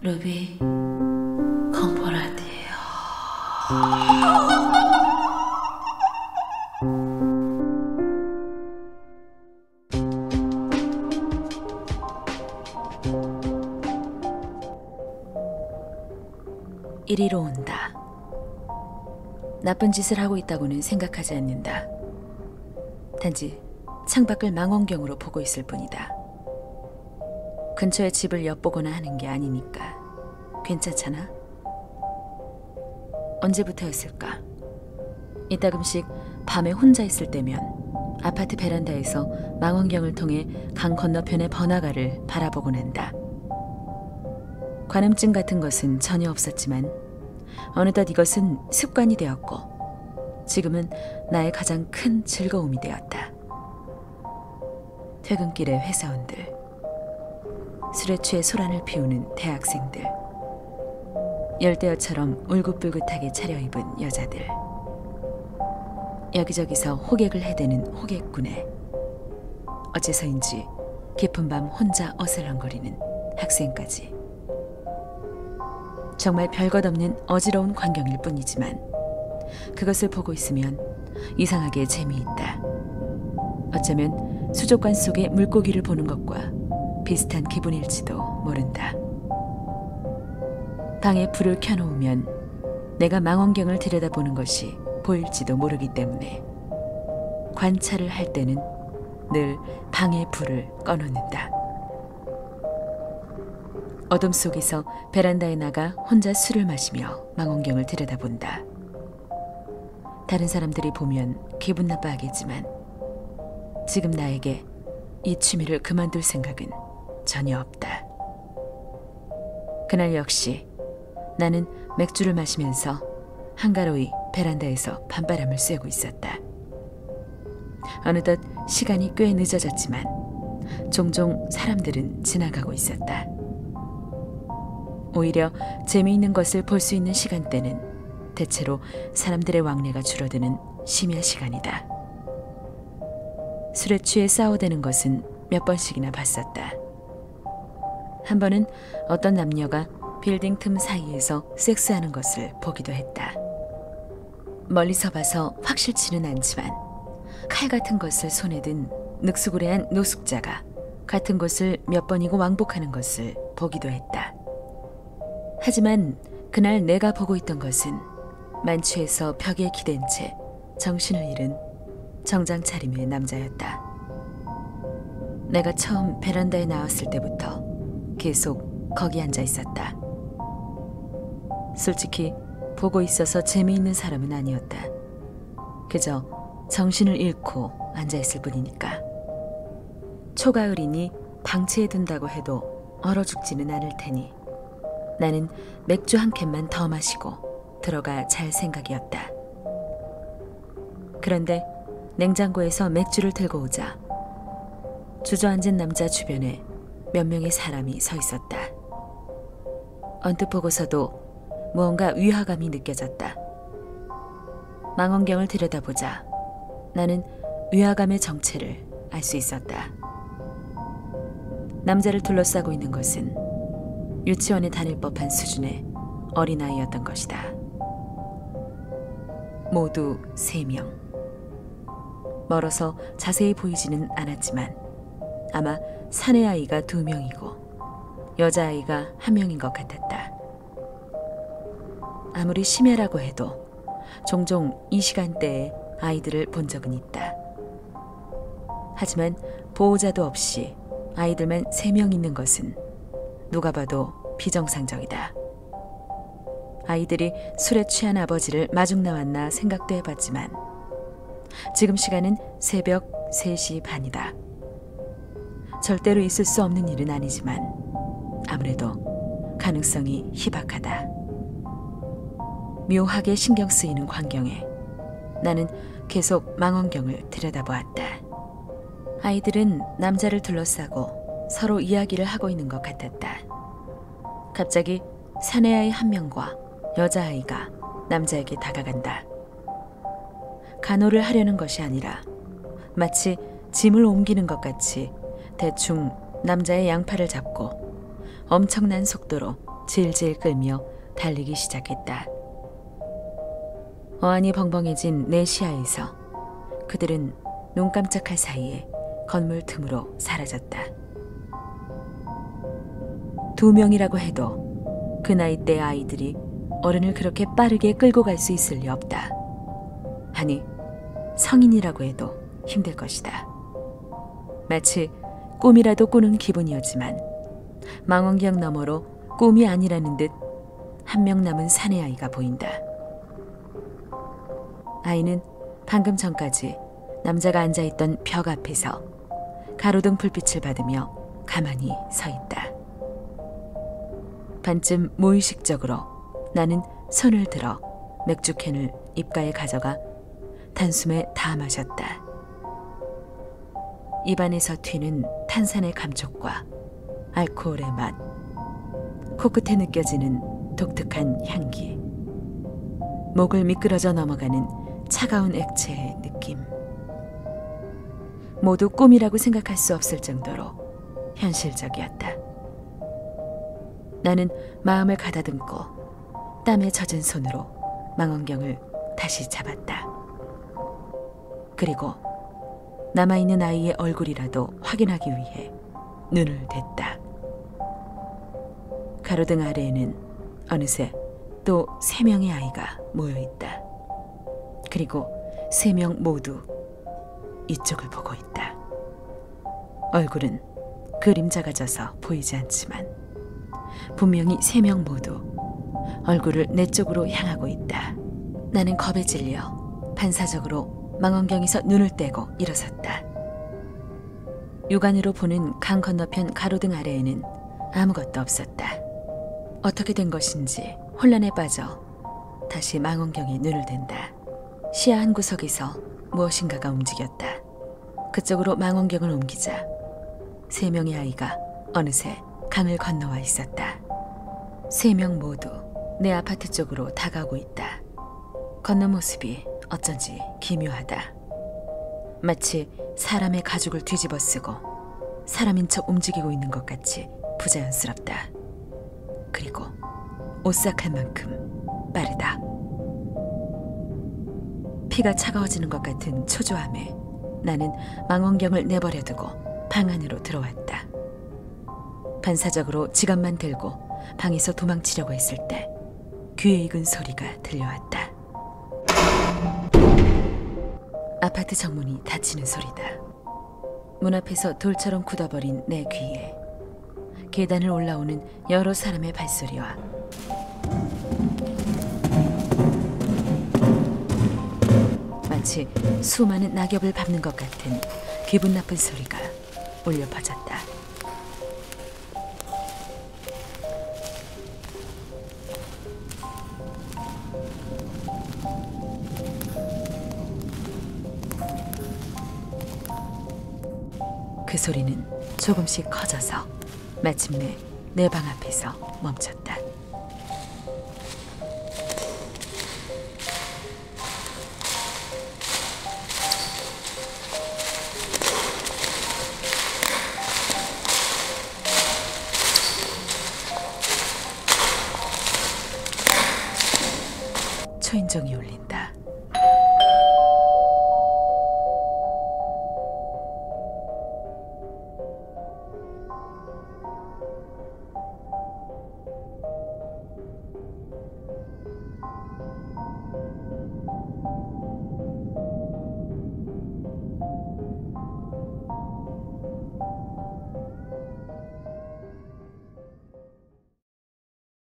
루비 컴포라디에요. 이리로 온다. 나쁜 짓을 하고 있다고는 생각하지 않는다. 단지 창밖을 망원경으로 보고 있을 뿐이다. 근처에 집을 엿보거나 하는 게 아니니까 괜찮잖아? 언제부터였을까? 이따금씩 밤에 혼자 있을 때면 아파트 베란다에서 망원경을 통해 강 건너편의 번화가를 바라보곤 한다. 관음증 같은 것은 전혀 없었지만 어느덧 이것은 습관이 되었고 지금은 나의 가장 큰 즐거움이 되었다. 퇴근길의 회사원들, 술에 취해 소란을 피우는 대학생들, 열대어처럼 울긋불긋하게 차려입은 여자들, 여기저기서 호객을 해대는 호객꾼에 어째서인지 깊은 밤 혼자 어슬렁거리는 학생까지. 정말 별것 없는 어지러운 광경일 뿐이지만 그것을 보고 있으면 이상하게 재미있다. 어쩌면 수족관 속의 물고기를 보는 것과 비슷한 기분일지도 모른다. 방에 불을 켜놓으면 내가 망원경을 들여다보는 것이 보일지도 모르기 때문에 관찰을 할 때는 늘 방의 불을 꺼놓는다. 어둠 속에서 베란다에 나가 혼자 술을 마시며 망원경을 들여다본다. 다른 사람들이 보면 기분 나빠하겠지만 지금 나에게 이 취미를 그만둘 생각은 전혀 없다. 그날 역시 나는 맥주를 마시면서 한가로이 베란다에서 밤바람을 쐬고 있었다. 어느덧 시간이 꽤 늦어졌지만 종종 사람들은 지나가고 있었다. 오히려 재미있는 것을 볼 수 있는 시간대는 대체로 사람들의 왕래가 줄어드는 심야 시간이다. 술에 취해 싸워대는 것은 몇 번씩이나 봤었다. 한 번은 어떤 남녀가 빌딩 틈 사이에서 섹스하는 것을 보기도 했다. 멀리서 봐서 확실치는 않지만 칼 같은 것을 손에 든 늑수구레한 노숙자가 같은 곳을 몇 번이고 왕복하는 것을 보기도 했다. 하지만 그날 내가 보고 있던 것은 만취해서 벽에 기댄 채 정신을 잃은 정장 차림의 남자였다. 내가 처음 베란다에 나왔을 때부터 계속 거기 앉아 있었다. 솔직히 보고 있어서 재미있는 사람은 아니었다. 그저 정신을 잃고 앉아 있을 뿐이니까. 초가을이니 방치해 둔다고 해도 얼어 죽지는 않을 테니 나는 맥주 한 캔만 더 마시고 들어가 잘 생각이었다. 그런데 냉장고에서 맥주를 들고 오자 주저앉은 남자 주변에 몇 명의 사람이 서 있었다. 언뜻 보고서도 무언가 위화감이 느껴졌다. 망원경을 들여다보자 나는 위화감의 정체를 알 수 있었다. 남자를 둘러싸고 있는 것은 유치원에 다닐 법한 수준의 어린아이였던 것이다. 모두 3명. 멀어서 자세히 보이지는 않았지만 아마 사내아이가 2명이고 여자아이가 1명인 것 같았다. 아무리 심야라고 해도 종종 이 시간대에 아이들을 본 적은 있다. 하지만 보호자도 없이 아이들만 3명 있는 것은 누가 봐도 비정상적이다. 아이들이 술에 취한 아버지를 마중 나왔나 생각도 해봤지만 지금 시간은 새벽 3시 반이다. 절대로 있을 수 없는 일은 아니지만 아무래도 가능성이 희박하다. 묘하게 신경 쓰이는 광경에 나는 계속 망원경을 들여다보았다. 아이들은 남자를 둘러싸고 서로 이야기를 하고 있는 것 같았다. 갑자기 사내아이 1명과 여자아이가 남자에게 다가간다. 간호를 하려는 것이 아니라 마치 짐을 옮기는 것 같이 대충 남자의 양팔을 잡고 엄청난 속도로 질질 끌며 달리기 시작했다. 어안이 벙벙해진 내 시야에서 그들은 눈 깜짝할 사이에 건물 틈으로 사라졌다. 2명이라고 해도 그 나이대 아이들이 어른을 그렇게 빠르게 끌고 갈 수 있을 리 없다. 아니, 성인이라고 해도 힘들 것이다. 마치 꿈이라도 꾸는 기분이었지만 망원경 너머로 꿈이 아니라는 듯 한 명 남은 사내 아이가 보인다. 아이는 방금 전까지 남자가 앉아있던 벽 앞에서 가로등 불빛을 받으며 가만히 서 있다. 반쯤 무의식적으로 나는 손을 들어 맥주캔을 입가에 가져가 단숨에 다 마셨다. 입안에서 튀는 탄산의 감촉과 알코올의 맛, 코끝에 느껴지는 독특한 향기, 목을 미끄러져 넘어가는 차가운 액체의 느낌. 모두 꿈이라고 생각할 수 없을 정도로 현실적이었다. 나는 마음을 가다듬고 땀에 젖은 손으로 망원경을 다시 잡았다. 그리고 남아있는 아이의 얼굴이라도 확인하기 위해 눈을 댔다. 가로등 아래에는 어느새 또 3명의 아이가 모여있다. 그리고 3명 모두 이쪽을 보고 있다. 얼굴은 그림자가 져서 보이지 않지만 분명히 3명 모두 얼굴을 내 쪽으로 향하고 있다. 나는 겁에 질려 반사적으로 망원경에서 눈을 떼고 일어섰다. 육안으로 보는 강 건너편 가로등 아래에는 아무것도 없었다. 어떻게 된 것인지 혼란에 빠져 다시 망원경에 눈을 댄다. 시야 한 구석에서 무엇인가가 움직였다. 그쪽으로 망원경을 옮기자 3명의 아이가 어느새 강을 건너와 있었다. 3명 모두 내 아파트 쪽으로 다가오고 있다. 걷는 모습이 어쩐지 기묘하다. 마치 사람의 가죽을 뒤집어 쓰고 사람인 척 움직이고 있는 것 같이 부자연스럽다. 그리고 오싹할 만큼 빠르다. 피가 차가워지는 것 같은 초조함에 나는 망원경을 내버려두고 방 안으로 들어왔다. 반사적으로 지갑만 들고 방에서 도망치려고 했을 때 귀에 익은 소리가 들려왔다. 아파트 정문이 닫히는 소리다. 문 앞에서 돌처럼 굳어버린 내 귀에 계단을 올라오는 여러 사람의 발소리와 마치 수많은 낙엽을 밟는 것 같은 기분 나쁜 소리가 울려 퍼졌다. 그 소리는 조금씩 커져서 마침내 내 방 앞에서 멈췄다. 초인종이 울린다.